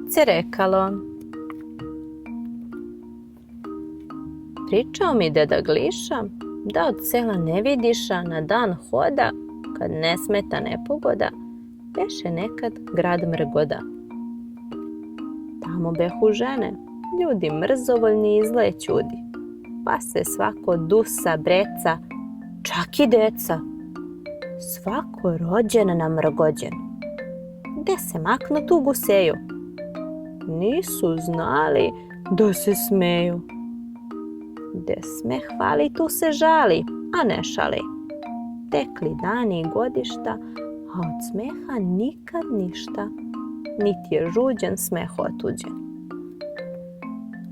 Kad se rekalo. Pričao mi deda Gliša da od sela ne vidiša na dan hoda, kad ne smeta nepogoda, beše nekad grad Mrgoda. Tamo behu žene, ljudi mrzovoljni i zle ćudi, pa se svako dusa, breca, čak i deca, svako rođen na Mrgođen. Gde se maknu tu guseju? Nisu znali da se smeju. Gde smeh hvali, tu se žali, a ne šali. Tekli dani i godišta, a od smeha nikad ništa, niti je žuđen smeh otuđen.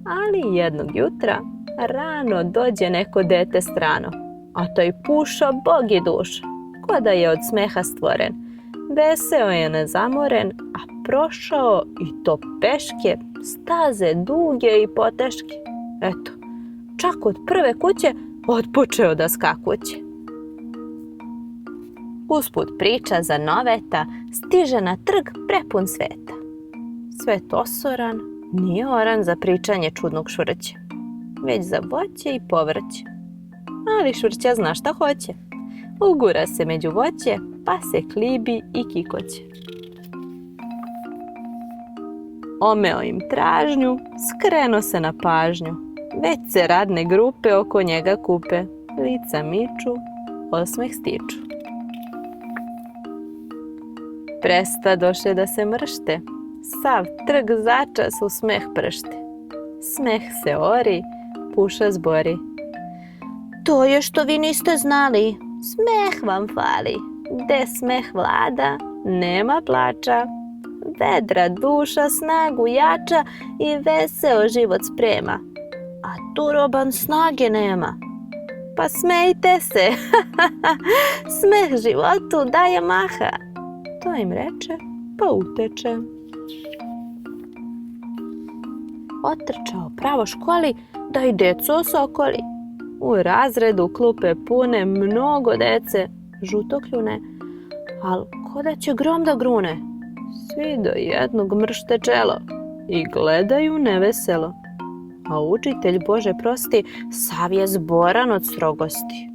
Ali jednog jutra rano dođe neko dete strano, a taj puša Bog i duša, ko da je od smeha stvoren. Veseo je nezamoren, a prošao i to peške, staze duge i poteške. Eto, čak od prve kuće otpočeo da skakuće. Usput priča za noveta stiže na trg prepun sveta. Svet osoran, nije oran za pričanje čudnog švrća, već za voće i povrće. Ali švrća zna šta hoće. Ugura se među voće, pa se klibi i kikoće. Omeo im tražnju, skrenuo se na pažnju. Već se radne grupe oko njega kupe, lica miču, osmeh stiču. Prestadoše da se mršte, sav trg začas u smeh pršte. Smeh se ori, puša zbori. To je što vi niste znali, smeh vam fali. Gde smeh vlada, nema plača. Vedra duša snagu jača i veseo život sprema. A turoban snage nema. Pa smejte se, smeh životu daje maha. To im reče, pa uteče. Otrčao pravo školi da i deco osokoli. U razredu klupe pune mnogo dece, žutokljune, al ko da će grom da grune. Svi do jednog mršte čelo i gledaju neveselo. A učitelj, Bože prosti, sav je zboran od strogosti.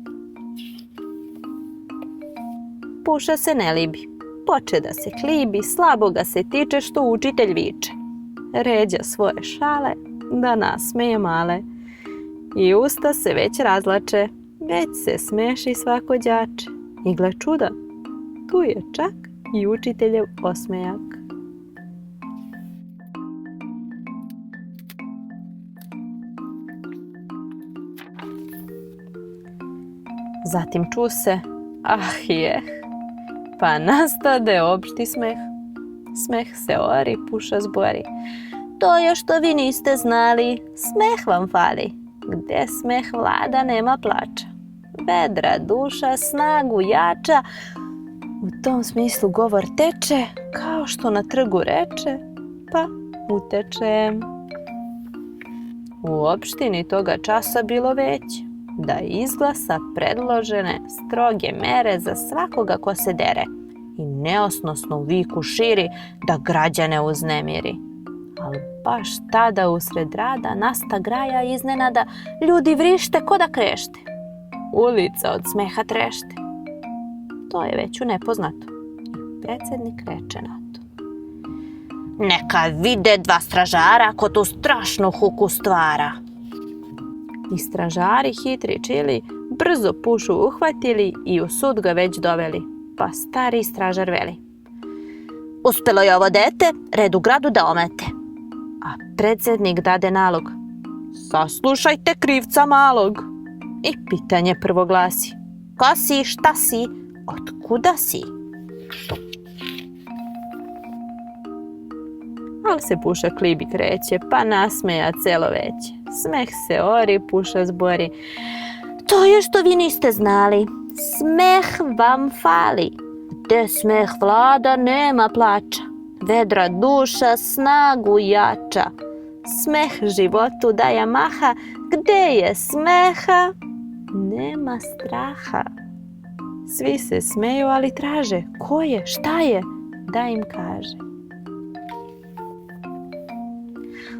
Puša se ne libi, poče da se klibi, slabo ga se tiče što učitelj viče. Ređa svoje šale da nasmeje male. I usta se već razlače, već se smeši svako đače. I gle čuda, tu je čak i učiteljev osmejak. Zatim ču se, pa nastade opšti smeh. Smeh se ori, puša zbori. To je što vi niste znali, smeh vam fali. Gde smeh vlada, nema plača. Vedra duša snagu jača, u tom smislu govor teče, kao što na trgu reče, pa uteče. U opštini toga časa bilo veće, da izglasa predložene stroge mere za svakoga ko se dere i neosnosnu viku širi da građane uznemiri. Ali baš tada usred rada nasta graja iznenada, ljudi vrište ko da krešte. Ulica od smeha trešte. To je već u nepoznato. I predsjednik reče na to. Neka vide dva stražara ko tu strašnu huku stvara. I stražari hitri čili, brzo pušu uhvatili i u sud ga već doveli. Pa stari stražar veli. Uspelo je ovo dete, red u gradu da omete. A predsjednik dade nalog. Saslušajte krivca malog. I pitanje prvo glasi. Ko si, šta si, otkuda si? Ali se puša klibi kreće, pa nasmeja celo veće. Smeh se ori, puša zbori. To je što vi niste znali, smeh vam fali. Gde smeh vlada, nema plača. Vedra duša snagu jača. Smeh životu daje maha. Gde je smeha, nema straha. Svi se smeju, ali traže ko je, šta je, da im kaže.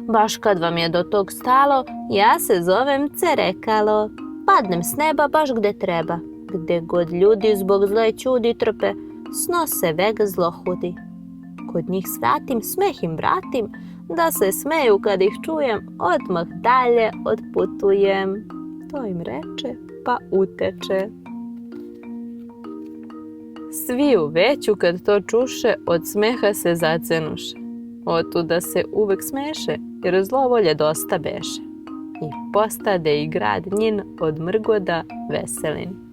Baš kad vam je do tog stalo, ja se zovem Cerekalo. Padnem s neba baš gde treba. Gde god ljudi zbog zle ćudi trpe, snose vega zlohudi. Kod njih svratim, smeh im vratim, da se smeju kad ih čujem, odmah dalje odputujem. To im reče, pa uteče. Svi u veću kad to čuše, od smeha se zacenuše. Otuda se uvek smeše, jer zlovolje dosta beše. I postade i grad njin od mrgoda veselin.